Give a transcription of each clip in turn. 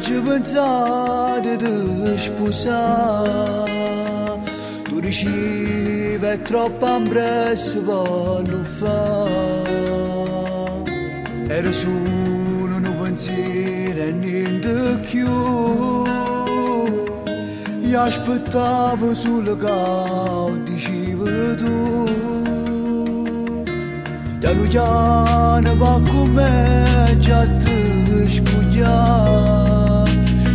ci pensate di sposare, tu dici è troppo impresso per lo fare. Era solo un pensiero e niente più. Io aspettavo solo che dicevi tu. Da Luciana va con me già ti spogliare.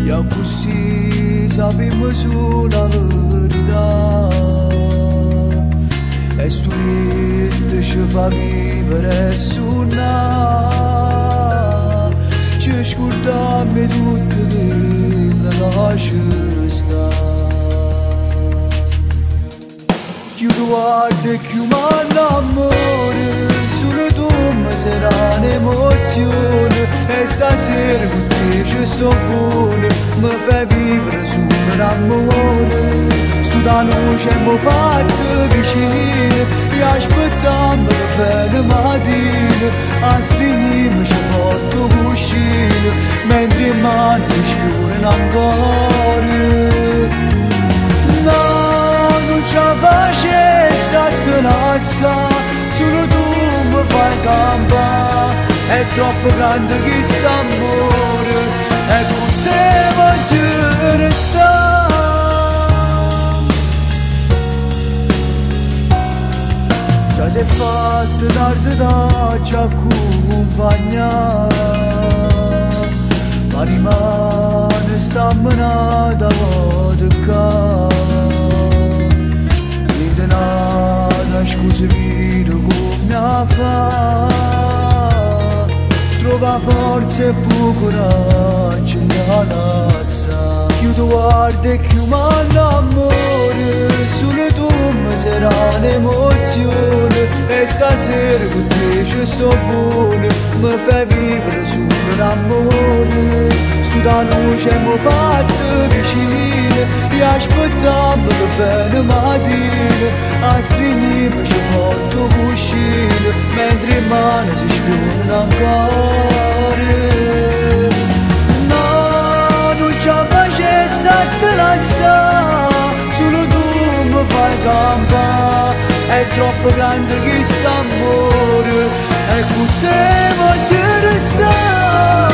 E così sappiamo sulla verità. E sto niente ci fa vivere e suonare. Ci scordiamo tutto quello che lascia stare. Chiudo guarda e chiudo l'amore. Solo tu mi sarà un'emozione. E stasera con te ci sto buono. Mi fai vivere solo l'amore. Sto da luce mi fatto vicino. E aspettiamo la bella mattina. A stringermi forte cuscino. Mentre in mano ti sfiorano ancora. No, non ce la facessi a te lascia. Solo tu mi fai campare. È troppo grande questo amore. E con te voglio restare. Già sei fatto tardi da ci accompagnare. Ma rimane stammenata a toccare. Niente nada, scusa vino come a fa. Trova forza e più coraggio nella lascia. Chiudo guarda e chiudo l'amore. Solo tu mi sarà un'emozione. E stasera con te ci sto buono. Mi fai vivere solo l'amore. Sto da luce mi fatto vicino. E aspettiamo la bella mattina. A stringermi forte cuscino. Mentre in mano si sfiorano ancora. No, non ce la facessi a te lasciare. Solo tu mi fai campare. È troppo grande questo amore. E con te voglio restare.